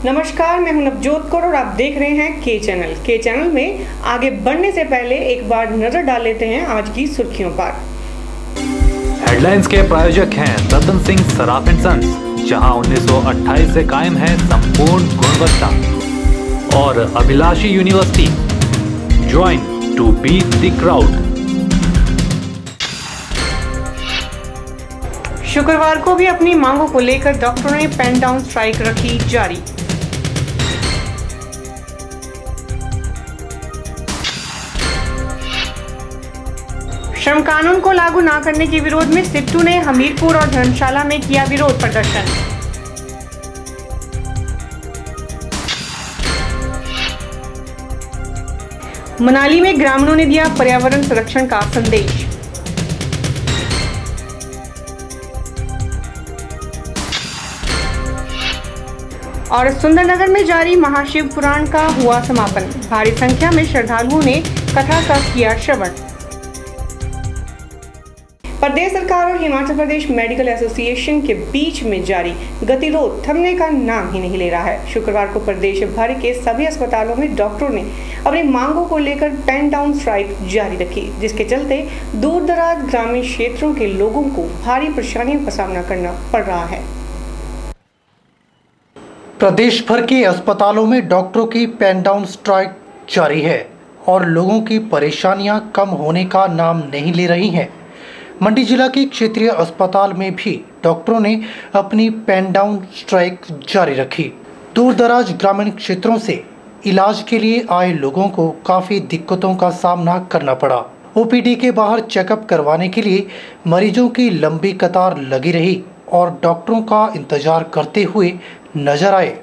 नमस्कार, मैं हूं नवजोत कौर और आप देख रहे हैं के चैनल। के चैनल में आगे बढ़ने से पहले एक बार नजर डाल लेते हैं आज की सुर्खियों पर। हेडलाइंस के प्रायोजक हैं रतन सिंह सराफ एंड सन्स, जहां 1928 से कायम है संपूर्ण गुणवत्ता, और Abhilashi university, join to beat the crowd. शुक्रवार को भी अपनी मांगों को लेकर डॉक्टरों ने पेन डाउन स्ट्राइक रखी जारी। श्रम कानून को लागू न करने के विरोध में सिट्टू ने हमीरपुर और धर्मशाला में किया विरोध प्रदर्शन। मनाली में ग्रामीणों ने दिया पर्यावरण संरक्षण का संदेश। और सुंदरनगर में जारी महाशिव पुराण का हुआ समापन। भारी संख्या में श्रद्धालुओं ने कथा का किया श्रवण। प्रदेश सरकार और हिमाचल प्रदेश मेडिकल एसोसिएशन के बीच में जारी गतिरोध थमने का नाम ही नहीं ले रहा है। शुक्रवार को प्रदेश भर के सभी अस्पतालों में डॉक्टरों ने अपनी मांगों को लेकर पेन डाउन स्ट्राइक जारी रखी, जिसके चलते दूर दराज ग्रामीण क्षेत्रों के लोगों को भारी परेशानियों का सामना करना पड़ रहा है। प्रदेश भर के अस्पतालों में डॉक्टरों की पेन डाउन स्ट्राइक जारी है और लोगों की परेशानियां कम होने का नाम नहीं ले रही हैं। मंडी जिला के क्षेत्रीय अस्पताल में भी डॉक्टरों ने अपनी पेन डाउन स्ट्राइक जारी रखी। दूर दराज ग्रामीण क्षेत्रों से इलाज के लिए आए लोगों को काफ़ी दिक्कतों का सामना करना पड़ा। ओपीडी के बाहर चेकअप करवाने के लिए मरीजों की लंबी कतार लगी रही और डॉक्टरों का इंतजार करते हुए नजर आए।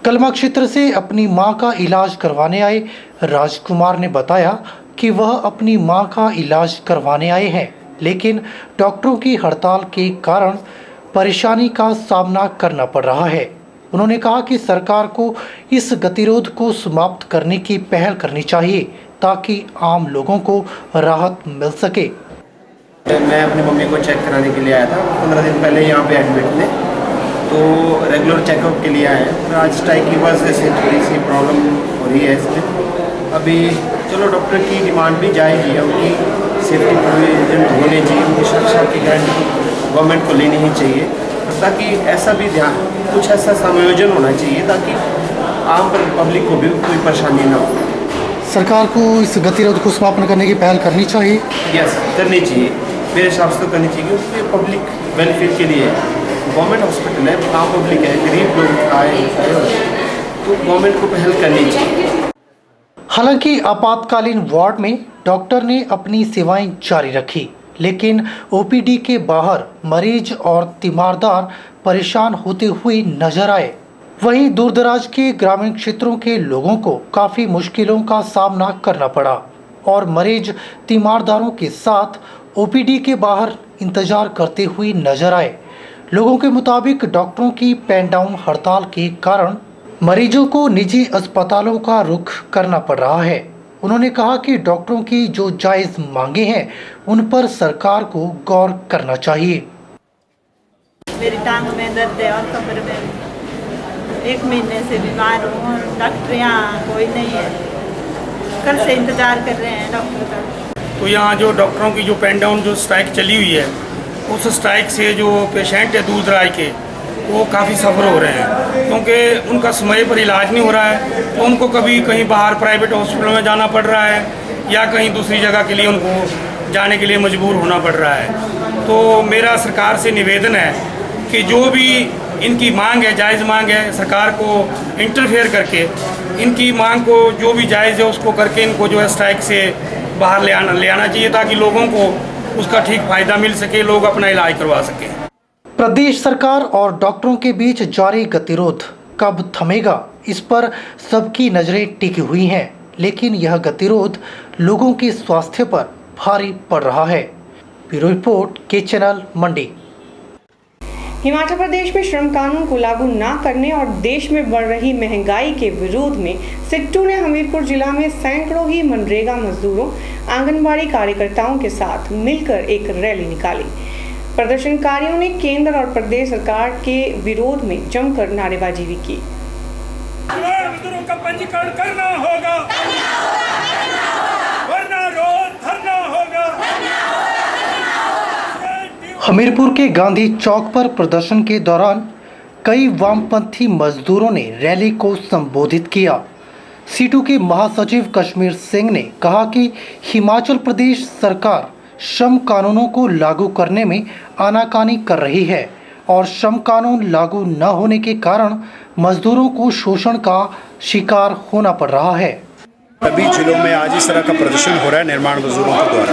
कलमा क्षेत्र से अपनी मां का इलाज करवाने आए राजकुमार ने बताया कि वह अपनी मां का इलाज करवाने आए हैं, लेकिन डॉक्टरों की हड़ताल के कारण परेशानी का सामना करना पड़ रहा है। उन्होंने कहा कि सरकार को इस गतिरोध को समाप्त करने की पहल करनी चाहिए ताकि आम लोगों को राहत मिल सके। मैं अपनी मम्मी को चेक कराने के लिए आया था। 15 दिन पहले यहाँ पे एडमिट थे, तो रेगुलर चेकअप के लिए आए हैं। आज स्ट्राइक की वजह से थोड़ी सी प्रॉब्लम हो रही है इसमें। अभी चलो डॉक्टर की डिमांड भी जाएगी, उनकी सेफ्टी प्रोविजन होने चाहिए, उनकी सुरक्षा की गारंटी गवर्नमेंट को लेनी ही चाहिए, ताकि ऐसा भी ध्यान कुछ ऐसा समायोजन होना चाहिए ताकि आम पब्लिक को भी कोई परेशानी ना हो। सरकार को इस गतिरोध को समाप्त करने की पहल करनी चाहिए। यस, करनी चाहिए, मेरे हिसाब से तो करनी चाहिए, क्योंकि पब्लिक बेनिफिट के लिए गवर्नमेंट हॉस्पिटल है, आम पब्लिक है, गरीब लोग आए तो गवर्नमेंट को पहल करनी चाहिए। हालांकि आपातकालीन वार्ड में डॉक्टर ने अपनी सेवाएं जारी रखी, लेकिन ओपीडी के बाहर मरीज और तीमारदार परेशान होते हुए नजर आए। वहीं दूरदराज के ग्रामीण क्षेत्रों के लोगों को काफ़ी मुश्किलों का सामना करना पड़ा और मरीज तीमारदारों के साथ ओपीडी के बाहर इंतजार करते हुए नजर आए। लोगों के मुताबिक डॉक्टरों की पेन डाउन हड़ताल के कारण मरीजों को निजी अस्पतालों का रुख करना पड़ रहा है। उन्होंने कहा कि डॉक्टरों की जो जायज़ मांगे हैं उन पर सरकार को गौर करना चाहिए। मेरी टांग में दर्द है और कमर में, 1 महीने से बीमार हूँ और डॉक्टर यहाँ कोई नहीं है। कल से इंतजार कर रहे हैं डॉक्टर का। तो यहाँ जो डॉक्टरों की जो पेन डाउन जो स्ट्राइक चली हुई है, उस स्ट्राइक से जो पेशेंट है दूर दराज के, वो काफ़ी सफ़र हो रहे हैं, क्योंकि उनका समय पर इलाज नहीं हो रहा है। तो उनको कभी कहीं बाहर प्राइवेट हॉस्पिटलों में जाना पड़ रहा है या कहीं दूसरी जगह के लिए उनको जाने के लिए मजबूर होना पड़ रहा है। तो मेरा सरकार से निवेदन है कि जो भी इनकी मांग है, जायज़ मांग है, सरकार को इंटरफेयर करके इनकी मांग को जो भी जायज़ है उसको करके इनको जो है स्ट्राइक से बाहर ले आना चाहिए, ताकि लोगों को उसका ठीक फ़ायदा मिल सके, लोग अपना इलाज करवा सकें। प्रदेश सरकार और डॉक्टरों के बीच जारी गतिरोध कब थमेगा, इस पर सबकी नज़रें टिकी हुई हैं, लेकिन यह गतिरोध लोगों के स्वास्थ्य पर भारी पड़ रहा है। ब्यूरो रिपोर्ट, के चैनल, मंडी। हिमाचल प्रदेश में श्रम कानून को लागू न करने और देश में बढ़ रही महंगाई के विरोध में सिट्टू ने हमीरपुर जिला में सैकड़ों ही मनरेगा मजदूरों, आंगनबाड़ी कार्यकर्ताओं के साथ मिलकर एक रैली निकाली। प्रदर्शनकारियों ने केंद्र और प्रदेश सरकार के विरोध में जमकर नारेबाजी भी की। मजदूरों का पंजीकरण करना होगा, वरना रोज धरना होगा। हमीरपुर के गांधी चौक पर प्रदर्शन के दौरान कई वामपंथी मजदूरों ने रैली को संबोधित किया। सीटू के महासचिव कश्मीर सिंह ने कहा कि हिमाचल प्रदेश सरकार श्रम कानूनों को लागू करने में आनाकानी कर रही है और श्रम कानून लागू न होने के कारण मजदूरों को शोषण का शिकार होना पड़ रहा है। सभी जिलों में आज इस तरह का प्रदर्शन हो रहा है निर्माण मजदूरों के द्वारा।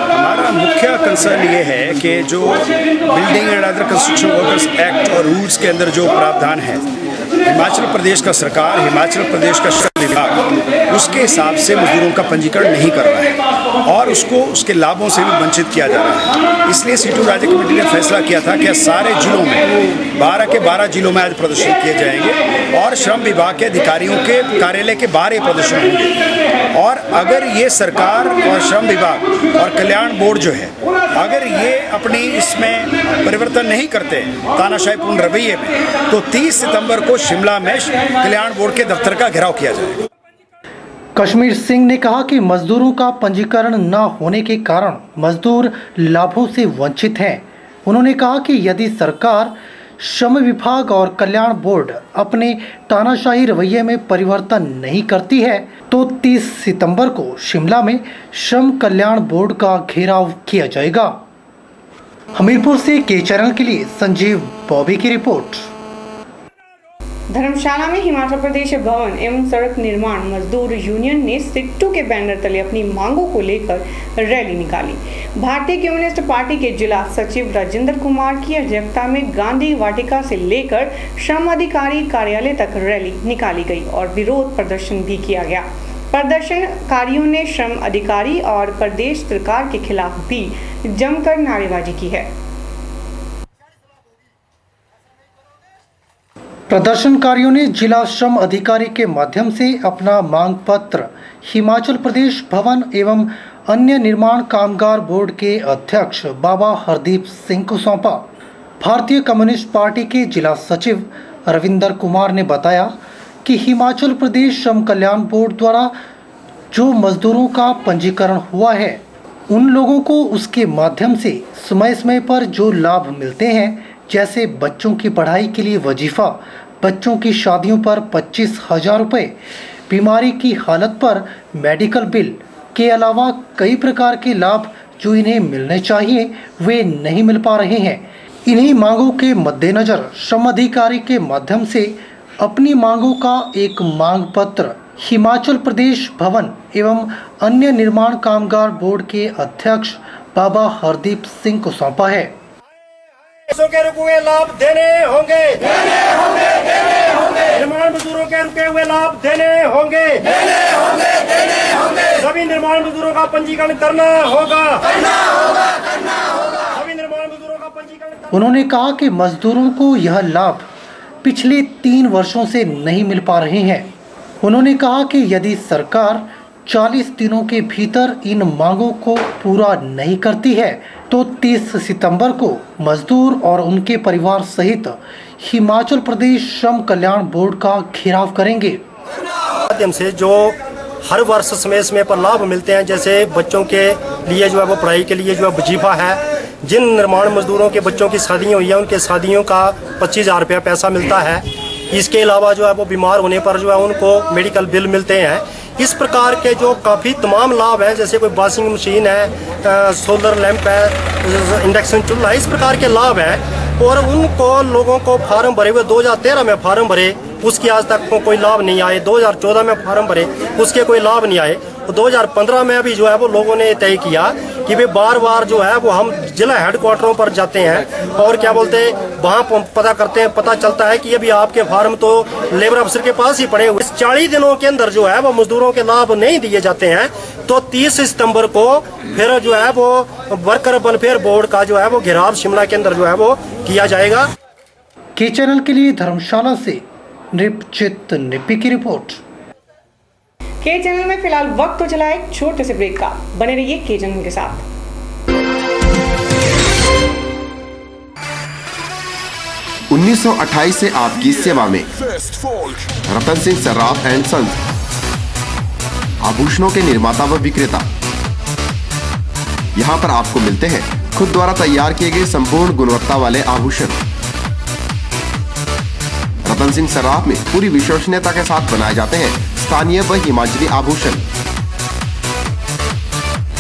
हमारा मुख्य कंसर्न ये है कि जो building and other construction workers act और रूल्स के अंदर जो प्रावधान है, हिमाचल प्रदेश का सरकार, हिमाचल प्रदेश का श्रम विभाग उसके हिसाब से मजदूरों का पंजीकरण नहीं कर रहा है और उसको उसके लाभों से भी वंचित किया जा रहा है। इसलिए सीटू राज्य कमेटी ने फैसला किया था कि सारे जिलों में 12 के 12 जिलों में आज प्रदर्शन किए जाएंगे और श्रम विभाग के अधिकारियों के कार्यालय के बाहर ये प्रदर्शन होंगे। और अगर ये सरकार और श्रम विभाग और कल्याण बोर्ड जो है, अगर ये अपनी इसमें परिवर्तन नहीं करते तानाशाहीपूर्ण रवैये में, तो 30 सितंबर को शिमला में कल्याण बोर्ड के दफ्तर का घेराव किया जाएगा। कश्मीर सिंह ने कहा कि मजदूरों का पंजीकरण न होने के कारण मजदूर लाभों से वंचित हैं। उन्होंने कहा कि यदि सरकार, श्रम विभाग और कल्याण बोर्ड अपने तानाशाही रवैये में परिवर्तन नहीं करती है तो 30 सितंबर को शिमला में श्रम कल्याण बोर्ड का घेराव किया जाएगा। हमीरपुर से के चैनल के लिए संजीव बॉबी की रिपोर्ट। धर्मशाला में हिमाचल प्रदेश भवन एवं सड़क निर्माण मजदूर यूनियन ने सिट्टू के बैनर तले अपनी मांगों को लेकर रैली निकाली। भारतीय कम्युनिस्ट पार्टी के जिला सचिव राजेंद्र कुमार की अध्यक्षता में गांधी वाटिका से लेकर श्रम अधिकारी कार्यालय तक रैली निकाली गई और विरोध प्रदर्शन भी किया गया। प्रदर्शनकारियों ने श्रम अधिकारी और प्रदेश सरकार के खिलाफ भी जमकर नारेबाजी की है। प्रदर्शनकारियों ने जिला श्रम अधिकारी के माध्यम से अपना मांग पत्र हिमाचल प्रदेश भवन एवं अन्य निर्माण कामगार बोर्ड के अध्यक्ष बाबा हरदीप सिंह को सौंपा। भारतीय कम्युनिस्ट पार्टी के जिला सचिव रविंदर कुमार ने बताया कि हिमाचल प्रदेश श्रम कल्याण बोर्ड द्वारा जो मजदूरों का पंजीकरण हुआ है, उन लोगों को उसके माध्यम से समय समय पर जो लाभ मिलते हैं, जैसे बच्चों की पढ़ाई के लिए वजीफ़ा, बच्चों की शादियों पर 25,000 रुपये, बीमारी की हालत पर मेडिकल बिल के अलावा कई प्रकार के लाभ जो इन्हें मिलने चाहिए वे नहीं मिल पा रहे हैं। इन्हीं मांगों के मद्देनज़र श्रम अधिकारी के माध्यम से अपनी मांगों का एक मांग पत्र हिमाचल प्रदेश भवन एवं अन्य निर्माण कामगार बोर्ड के अध्यक्ष बाबा हरदीप सिंह को सौंपा है। के रुके हुए लाभ देने होंगे, निर्माण मजदूरों के रुके हुए लाभ देने होंगे, सभी निर्माण मजदूरों का पंजीकरण करना होगा, सभी निर्माण मजदूरों का पंजीकरण। उन्होंने कहा कि मजदूरों को यह लाभ पिछले 3 वर्षों से नहीं मिल पा रहे हैं। उन्होंने कहा कि यदि सरकार 40 दिनों के भीतर इन मांगों को पूरा नहीं करती है तो 30 सितंबर को मजदूर और उनके परिवार सहित हिमाचल प्रदेश श्रम कल्याण बोर्ड का घेराव करेंगे। माध्यम से जो हर वर्ष समय समय पर लाभ मिलते हैं, जैसे बच्चों के लिए जो है वो पढ़ाई के लिए जो है वजीफा है, जिन निर्माण मजदूरों के बच्चों की शादियाँ हुई है उनके शादियों का 25,000 रुपया पैसा मिलता है। इसके अलावा जो है वो बीमार होने पर जो है उनको मेडिकल बिल मिलते हैं। इस प्रकार के जो काफ़ी तमाम लाभ हैं, जैसे कोई वॉशिंग मशीन है, सोलर लैंप है, इंडक्शन चूल्हा, इस प्रकार के लाभ हैं। और उनको लोगों को फार्म भरे हुए 2013 में फार्म भरे, उसके आज तक कोई लाभ नहीं आए। 2014 में फार्म भरे, उसके कोई लाभ नहीं आए। तो 2015 में अभी जो है वो लोगों ने तय किया कि भाई बार बार जो है वो हम जिला हेडक्वार्टरों पर जाते हैं और क्या बोलते हैं वहाँ पता करते हैं, पता चलता है कि अभी आपके फार्म तो लेबर अफसर के पास ही पड़े हुए। 40 दिनों के अंदर जो है वो मजदूरों के लाभ नहीं दिए जाते हैं तो 30 सितंबर को फिर जो है वो वर्कर वेलफेयर बोर्ड का जो है वो घेराव शिमला के अंदर जो है वो किया जाएगा। के चैनल के लिए धर्मशाला से नृपचित निप्पी की रिपोर्ट। के चैनल में फिलहाल वक्त तो चला एक छोटे से ब्रेक का, बने रहिए के चैनल के साथ। 1928 से आपकी सेवा में रतन सिंह सर्राफ एंड सन्स, आभूषणों के निर्माता व विक्रेता। यहाँ पर आपको मिलते हैं खुद द्वारा तैयार किए गए संपूर्ण गुणवत्ता वाले आभूषण। रतन सिंह सर्राफ में पूरी विश्वसनीयता के साथ बनाए जाते हैं स्थानीय व हिमाचली आभूषण।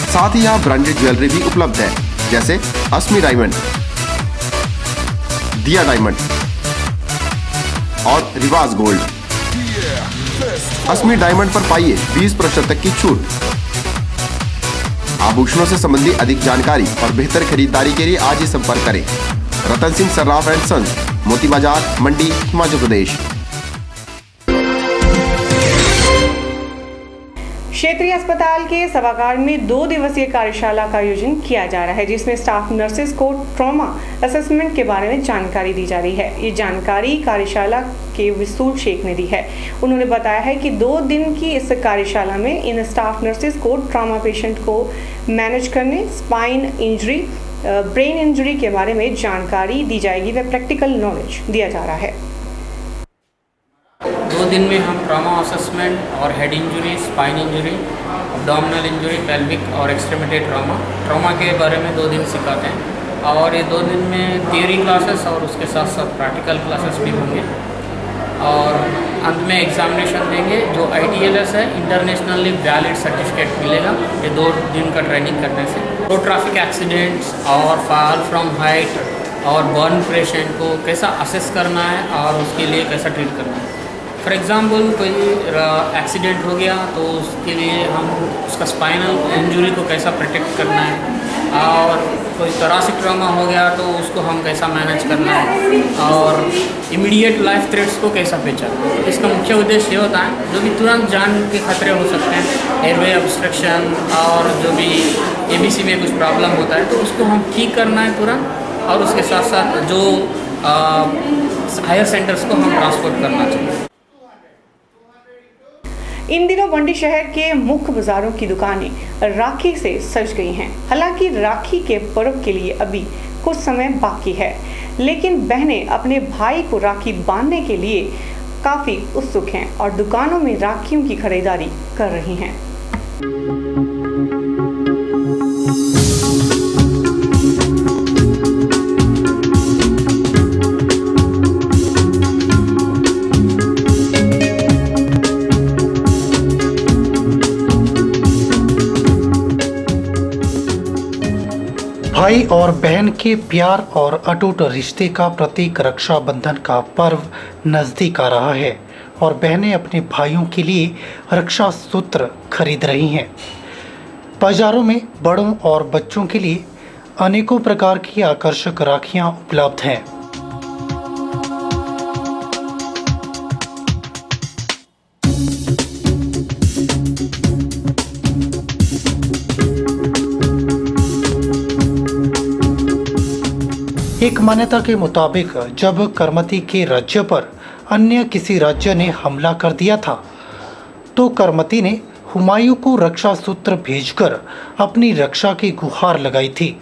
साथ ही यहाँ ब्रांडेड ज्वेलरी भी उपलब्ध है, जैसे अस्मी डायमंड, दिया डायमंड और रिवाज गोल्ड। अस्मी डायमंड पर पाइए 20% तक की छूट। आभूषणों से संबंधी अधिक जानकारी और बेहतर खरीदारी के लिए आज ही संपर्क करें। रतन सिंह सर्राफ एंड सन्स, मोती बाजार, मंडी, हिमाचल प्रदेश। क्षेत्रीय अस्पताल के सभागार में 2 दिवसीय कार्यशाला का आयोजन किया जा रहा है, जिसमें स्टाफ नर्सेज को ट्रॉमा असेसमेंट के बारे में जानकारी दी जा रही है। ये जानकारी कार्यशाला के विसूल शेख ने दी है। उन्होंने बताया है कि 2 दिन की इस कार्यशाला में इन स्टाफ नर्सेज को ट्रॉमा पेशेंट को मैनेज करने, स्पाइन इंजरी, ब्रेन इंजरी के बारे में जानकारी दी जाएगी व प्रैक्टिकल नॉलेज दिया जा रहा है। 2 दिन में हम ट्रॉमा असेसमेंट और head injury, spine injury, abdominal injury, pelvic और एक्सट्रीमिटी ट्रॉमा के बारे में 2 दिन सिखाते हैं। और ये 2 दिन में थियरी क्लासेस और उसके साथ साथ प्रैक्टिकल क्लासेस भी होंगे। और अंत में एग्जामिनेशन देंगे, जो ITLS है, इंटरनेशनली वैलिड सर्टिफिकेट मिलेगा ये 2 दिन का ट्रेनिंग करने से। रोड ट्रैफिक एक्सीडेंट्स और फॉल फ्रॉम हाइट और बर्न पेशेंट को कैसा असेस करना है और उसके लिए कैसा ट्रीट करना है। फॉर एग्ज़ाम्पल कोई एक्सीडेंट हो गया तो उसके लिए हम उसका स्पाइनल इंजरी को कैसा प्रोटेक्ट करना है, और कोई thoracic ट्रॉमा हो गया तो उसको हम कैसा मैनेज करना है, और इमीडिएट लाइफ थ्रेट्स को कैसा पहचानना है। इसका मुख्य उद्देश्य ये होता है जो भी तुरंत जान के खतरे हो सकते हैं, एयरवे ऑब्स्ट्रक्शन और जो भी ABC में कुछ प्रॉब्लम होता है तो उसको हम ठीक करना है तुरंत, और उसके साथ साथ जो हायर सेंटर्स को हम ट्रांसपोर्ट करना चाहिए। इन दिनों मंडी शहर के मुख्य बाजारों की दुकानें राखी से सज गई हैं। हालांकि राखी के पर्व के लिए अभी कुछ समय बाकी है, लेकिन बहनें अपने भाई को राखी बांधने के लिए काफी उत्सुक हैं और दुकानों में राखियों की खरीदारी कर रही हैं। भाई और बहन के प्यार और अटूट रिश्ते का प्रतीक रक्षाबंधन का पर्व नज़दीक आ रहा है और बहनें अपने भाइयों के लिए रक्षा सूत्र खरीद रही हैं। बाजारों में बड़ों और बच्चों के लिए अनेकों प्रकार की आकर्षक राखियां उपलब्ध हैं। एक मान्यता के मुताबिक जब करमती के राज्य पर अन्य किसी राज्य ने हमला कर दिया था तो करमती ने हुमायूं को रक्षा सूत्र भेजकर अपनी रक्षा की गुहार लगाई थी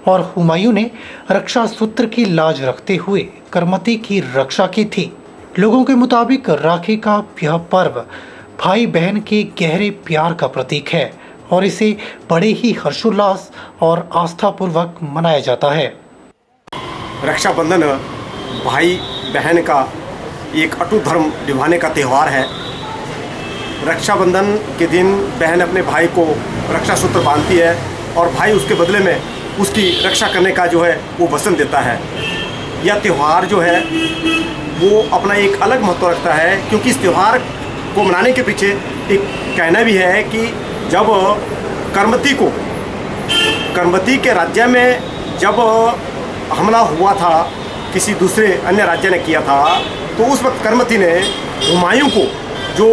और हुमायूं ने रक्षा सूत्र की लाज रखते हुए करमती की रक्षा की थी। लोगों के मुताबिक राखी का यह पर्व भाई बहन के गहरे प्यार का प्रतीक है और इसे बड़े ही हर्षोल्लास और आस्थापूर्वक मनाया जाता है। रक्षाबंधन भाई बहन का एक अटूट धर्म निभाने का त्यौहार है। रक्षाबंधन के दिन बहन अपने भाई को रक्षा सूत्र बांधती है और भाई उसके बदले में उसकी रक्षा करने का जो है वो वचन देता है। यह त्यौहार जो है वो अपना एक अलग महत्व रखता है, क्योंकि इस त्यौहार को मनाने के पीछे एक कहना भी है कि जब करमती के राज्य में जब हमला हुआ था, किसी दूसरे अन्य राज्य ने किया था, तो उस वक्त करमती ने हुमायूं को, जो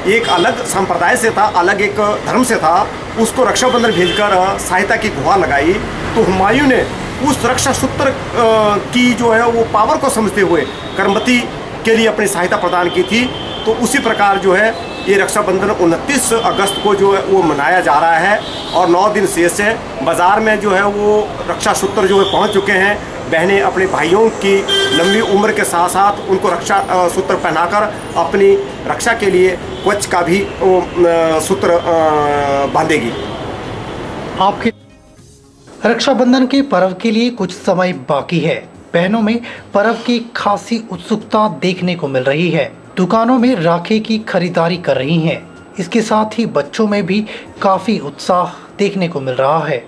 एक अलग संप्रदाय से था, अलग एक धर्म से था, उसको रक्षाबंधन भेजकर सहायता की गुहार लगाई। तो हुमायूं ने उस रक्षा सूत्र की जो है वो पावर को समझते हुए करमती के लिए अपनी सहायता प्रदान की थी। तो उसी प्रकार जो है ये रक्षाबंधन 29 अगस्त को जो है वो मनाया जा रहा है और 9 दिन शेष है। बाज़ार में जो है वो रक्षा सूत्र जो है पहुँच चुके हैं। बहनें अपने भाइयों की लंबी उम्र के साथ साथ उनको रक्षा सूत्र पहनाकर अपनी रक्षा के लिए कवच का भी सूत्र बांधेगी। आपके रक्षाबंधन के पर्व के लिए कुछ समय बाकी है। बहनों में पर्व की खासी उत्सुकता देखने को मिल रही है। दुकानों में राखी की खरीदारी कर रही हैं। इसके साथ ही बच्चों में भी काफी उत्साह देखने को मिल रहा है।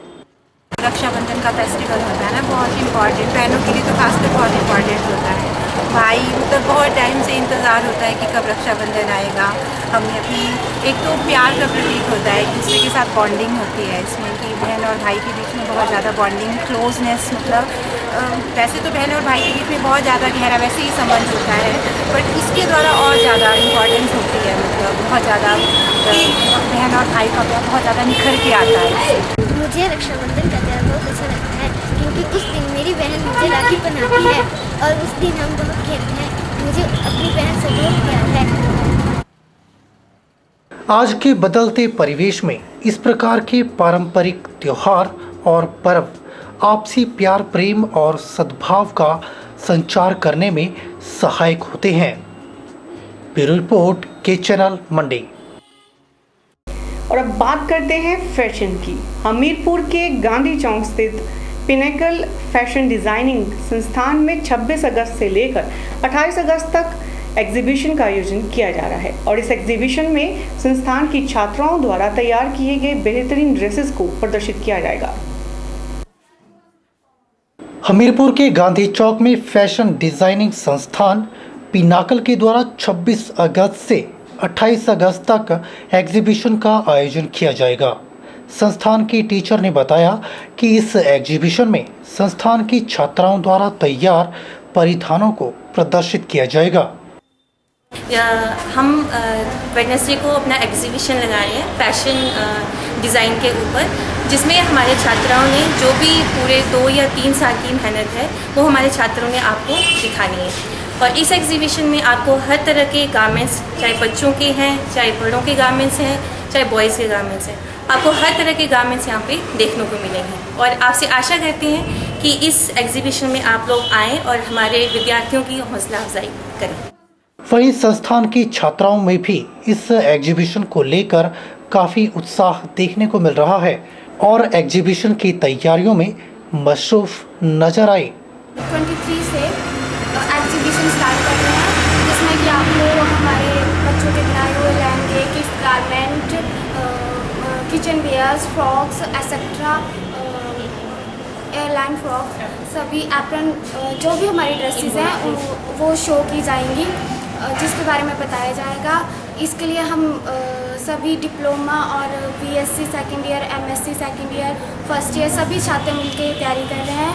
रक्षाबंधन का फेस्टिवल होता है ना, बहुत इम्पॉर्टेंट, बहनों के लिए तो खासकर बहुत इम्पॉर्टेंट होता है। भाई मतलब बहुत टाइम से इंतज़ार होता है कि कब रक्षाबंधन आएगा। हमें अपनी एक तो प्यार का प्रतीक होता है, एक दूसरे के साथ बॉन्डिंग होती है इसमें कि बहन और भाई के बीच में बहुत ज़्यादा बॉन्डिंग, क्लोजनेस, मतलब वैसे तो बहन और भाई के बीच में बहुत ज़्यादा गहरा वैसे ही संबंध होता है, बट इसके द्वारा और ज़्यादा इम्पॉर्टेंस होती है, मतलब बहुत ज़्यादा बहन और भाई का बहुत ज़्यादा निखर के आता है। मुझे रक्षाबंधन का त्यौहार बहुत अच्छा लगता है क्योंकि उस दिन मेरी बहन मुझे राखी पहनाती है और उस दिन हम बहुत खेलते हैं। मुझे अपनी बहन से बहुत प्यार है। आज के बदलते परिवेश में इस प्रकार के पारंपरिक त्योहार और पर्व आपसी प्यार, प्रेम और सद्भाव का संचार करने में सहायक होते हैं। ब्यूरो रिपोर्ट, के चैनल मंडी। और अब बात करते हैं फैशन की। हमीरपुर के गांधी चौक स्थित पिनेकल फैशन डिजाइनिंग संस्थान में 26 अगस्त से लेकर 28 अगस्त तक एग्जीबिशन का आयोजन किया जा रहा है और इस एग्जीबिशन में संस्थान की छात्राओं द्वारा तैयार किए गए बेहतरीन ड्रेसेस को प्रदर्शित किया जाएगा। हमीरपुर के गांधी चौक में फैशन डिजाइनिंग संस्थान पिनाकल के द्वारा 26 अगस्त से 28 अगस्त तक एग्जीबिशन का आयोजन किया जाएगा। संस्थान की टीचर ने बताया कि इस एग्जीबिशन में संस्थान की छात्राओं द्वारा तैयार परिधानों को प्रदर्शित किया जाएगा। हम वेडनेसडे को अपना एग्जीबिशन लगा रहे हैं फैशन डिज़ाइन के ऊपर, जिसमें हमारे छात्राओं ने जो भी पूरे 2 या 3 साल की मेहनत है वो हमारे छात्रों ने आपको दिखानी है। और इस एग्जीबिशन में आपको हर तरह के गारमेंट्स, चाहे बच्चों के हैं, चाहे बड़ों के गारमेंट्स हैं, चाहे बॉयज़ के गारमेंट्स हैं, आपको हर तरह के गारमेंट्स यहाँ पे देखने को मिलेंगे। और आपसे आशा करते हैं कि इस एग्जीबिशन में आप लोग आएँ और हमारे विद्यार्थियों की हौसला अफजाई करें। वहीं संस्थान की छात्राओं में भी इस एग्जीबिशन को लेकर काफ़ी उत्साह देखने को मिल रहा है और एग्जीबिशन की तैयारियों में मसरूफ नजर आई। 23 से एग्जीबिशन स्टार्ट कर रहे हैं, जिसमें कि आप लोग हमारे बच्चों के बनाए हुए लहंगे, kids garment, kitchen wares, frocks etcetera, airline frock, सभी एप्रन, जो भी हमारी ड्रेसेस हैं वो शो की जाएंगी, जिसके बारे में बताया जाएगा। इसके लिए हम सभी डिप्लोमा और BSc second year, MSc second year, first year सभी छात्र मिलकर तैयारी कर रहे हैं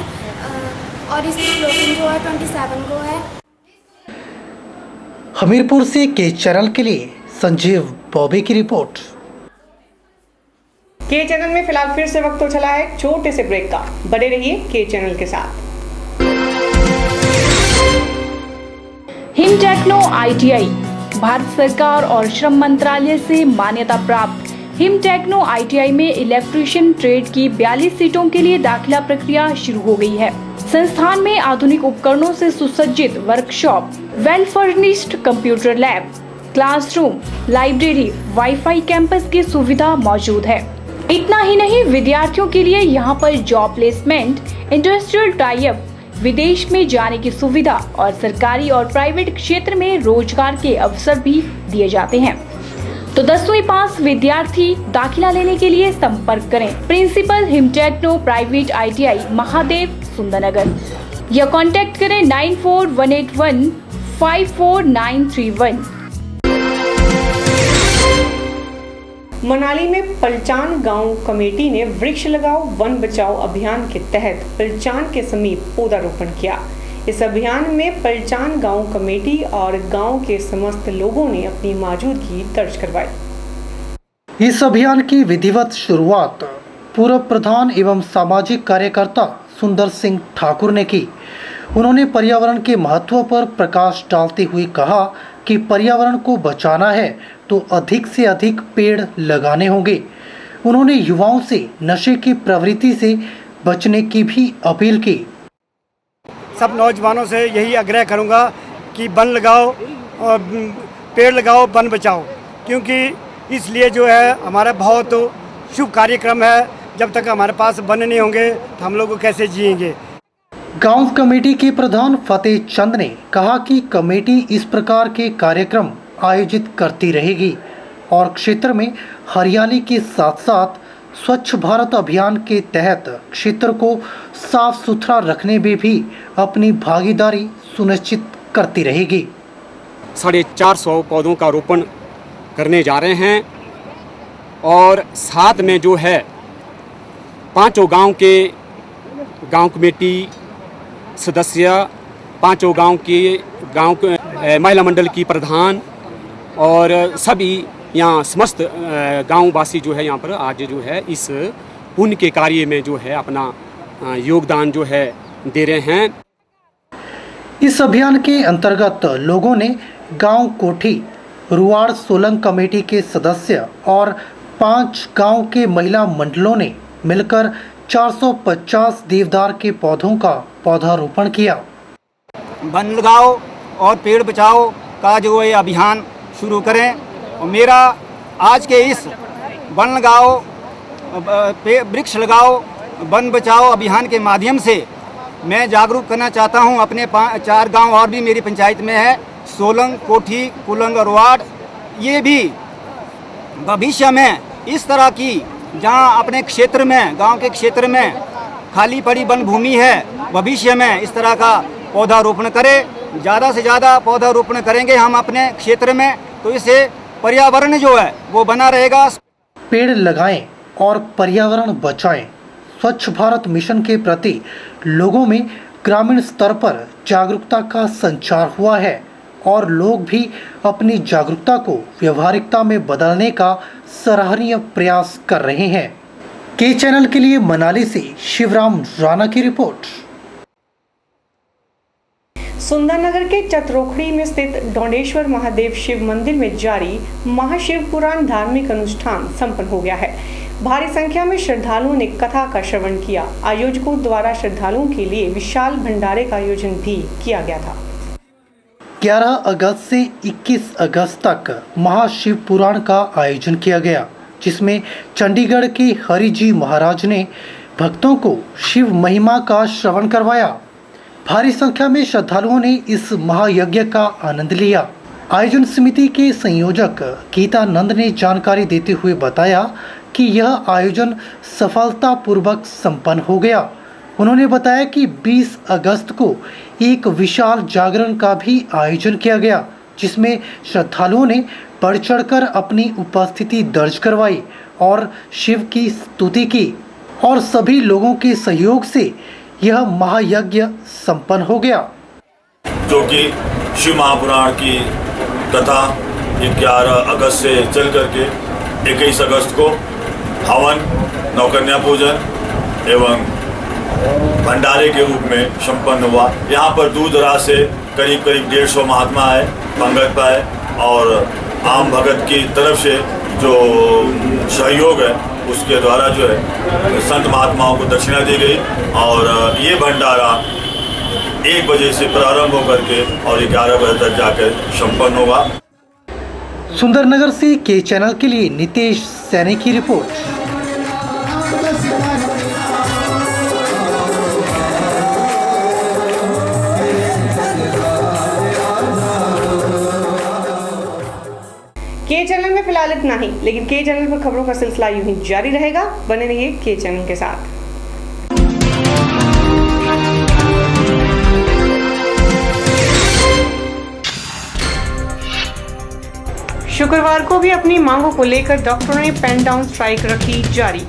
और इसकी क्लोजिंग जो है 27 को है। हमीरपुर से के चैनल के लिए संजीव बॉबी की रिपोर्ट। के चैनल में फिलहाल फिर से वक्त तो चला है छोटे से ब्रेक का। बने रहिए के चैनल के साथ। हिम टेक्नो ITI भारत सरकार और श्रम मंत्रालय से मान्यता प्राप्त हिम टेक्नो ITI में इलेक्ट्रीशियन ट्रेड की 42 सीटों के लिए दाखिला प्रक्रिया शुरू हो गई है। संस्थान में आधुनिक उपकरणों से सुसज्जित workshop, well furnished computer lab, classroom, library, wifi campus की सुविधा मौजूद है। इतना ही नहीं, विद्यार्थियों के लिए यहाँ पर job placement, industrial tie up, विदेश में जाने की सुविधा और सरकारी और प्राइवेट क्षेत्र में रोजगार के अवसर भी दिए जाते हैं। तो 10वीं पास विद्यार्थी दाखिला लेने के लिए संपर्क करें principal Himtechno private ITI Mahadev Sundernagar या कांटेक्ट करें 9418154931। मनाली में पलचान गांव कमेटी ने वृक्ष लगाओ वन बचाओ अभियान के तहत पलचान के समीप पौधारोपण किया। इस अभियान में पलचान गांव कमेटी और गांव के समस्त लोगों ने अपनी मौजूदगी दर्ज करवाई। इस अभियान की विधिवत शुरुआत पूर्व प्रधान एवं सामाजिक कार्यकर्ता सुंदर सिंह ठाकुर ने की। उन्होंने पर्यावरण के महत्व पर प्रकाश डालते हुए कहा कि पर्यावरण को बचाना है तो अधिक से अधिक पेड़ लगाने होंगे। उन्होंने युवाओं से नशे की प्रवृत्ति से बचने की भी अपील की। सब नौजवानों से यही आग्रह करूंगा कि वन लगाओ और पेड़ लगाओ, वन बचाओ, क्योंकि इसलिए जो है हमारा बहुत शुभ कार्यक्रम है। जब तक हमारे पास वन नहीं होंगे तो हम लोग कैसे जिएंगे। गांव कमेटी के प्रधान फतेह चंद ने कहा कि कमेटी इस प्रकार के कार्यक्रम आयोजित करती रहेगी और क्षेत्र में हरियाली के साथ साथ स्वच्छ भारत अभियान के तहत क्षेत्र को साफ सुथरा रखने में भी अपनी भागीदारी सुनिश्चित करती रहेगी। 450 पौधों का रोपण करने जा रहे हैं और साथ में जो है 5 गांव कमेटी सदस्य, 5 गांव महिला मंडल की प्रधान और सभी यहाँ समस्त गांववासी जो है यहाँ पर आज जो है इस पुण्य के कार्य में जो है अपना योगदान जो है दे रहे हैं। इस अभियान के अंतर्गत लोगों ने गांव कोठी, रुवाड़ सोलंग कमेटी के सदस्य और 5 गांव के महिला मंडलों ने मिलकर 450 देवदार के पौधों का पौधारोपण किया। वन लगाओ और पेड़ बचाओ का जो ये अभियान शुरू करें और मेरा आज के इस वन लगाओ वृक्ष लगाओ वन बचाओ अभियान के माध्यम से मैं जागरूक करना चाहता हूं। अपने 4 गांव और भी मेरी पंचायत में है, सोलंग, कोठी, कुलंग, रुवाड़। ये भी भविष्य में इस तरह की जहां अपने क्षेत्र में, गांव के क्षेत्र में खाली पड़ी वन भूमि है, भविष्य में इस तरह का पौधारोपण करें। ज़्यादा से ज़्यादा पौधारोपण करेंगे हम अपने क्षेत्र में तो इससे पर्यावरण जो है वो बना रहेगा। पेड़ लगाएं और पर्यावरण बचाएं। स्वच्छ भारत मिशन के प्रति लोगों में ग्रामीण स्तर पर जागरूकता का संचार हुआ है और लोग भी अपनी जागरूकता को व्यवहारिकता में बदलने का सराहनीय प्रयास कर रहे हैं। के चैनल के लिए मनाली से शिवराम राणा की रिपोर्ट। सुंदरनगर के चतरोखड़ी में स्थित डोंडेश्वर महादेव शिव मंदिर में जारी महाशिव पुराण धार्मिक अनुष्ठान संपन्न हो गया है। भारी संख्या में श्रद्धालुओं ने कथा का श्रवण किया। आयोजकों द्वारा श्रद्धालुओं के लिए विशाल भंडारे का आयोजन भी किया गया था। 11 अगस्त से 21 अगस्त तक महाशिव पुराण का आयोजन किया गया, जिसमें चंडीगढ़ के हरि जी महाराज ने भक्तों को शिव महिमा का श्रवण करवाया। भारी संख्या में श्रद्धालुओं ने इस महायज्ञ का आनंद लिया। आयोजन समिति के संयोजक गीतानंद ने जानकारी देते हुए बताया कि यह आयोजन सफलतापूर्वक संपन्न हो गया। उन्होंने बताया कि 20 अगस्त को एक विशाल जागरण का भी आयोजन किया गया, जिसमें श्रद्धालुओं ने बढ़ चढ़कर अपनी उपस्थिति दर्ज करवाई और शिव की स्तुति की और सभी लोगों के सहयोग से यह महायज्ञ संपन्न हो गया। जो कि शिव महापुराण की कथा 11 अगस्त से चल करके 21 अगस्त को हवन, नौकन्या पूजन एवं भंडारे के रूप में संपन्न हुआ। यहाँ पर दूर दराज से करीब 150 महात्मा आए, पंगत पाए और आम भगत की तरफ से जो सहयोग है उसके द्वारा जो है संत महात्माओं को दक्षिणा दी गई और ये भंडारा 1 बजे से प्रारंभ होकर के और 11 बजे तक जाकर संपन्न होगा। सुंदरनगर से के चैनल के लिए नितेश सैनी की रिपोर्ट। के चैनल में फिलहाल इतना ही, लेकिन के चैनल पर खबरों का सिलसिला यूं ही जारी रहेगा। बने रहिए के चैनल के साथ। शुक्रवार को भी अपनी मांगों को लेकर डॉक्टरों ने पेन डाउन स्ट्राइक रखी जारी।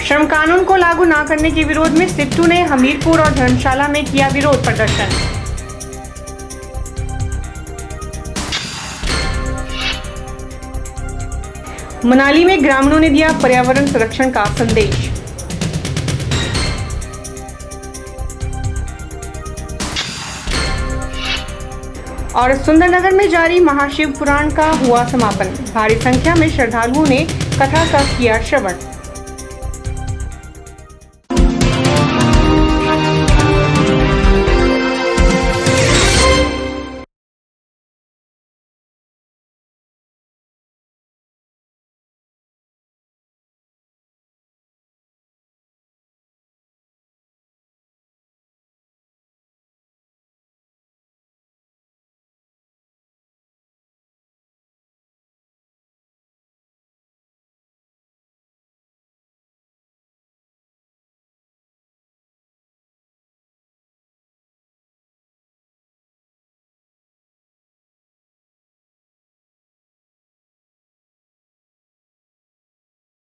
श्रम कानून को लागू न करने के विरोध में सिट्टू ने हमीरपुर और धर्मशाला में किया विरोध प्रदर्शन। मनाली में ग्रामीणों ने दिया पर्यावरण संरक्षण का संदेश। और सुंदरनगर में जारी महाशिव पुराण का हुआ समापन। भारी संख्या में श्रद्धालुओं ने कथा का किया श्रवण।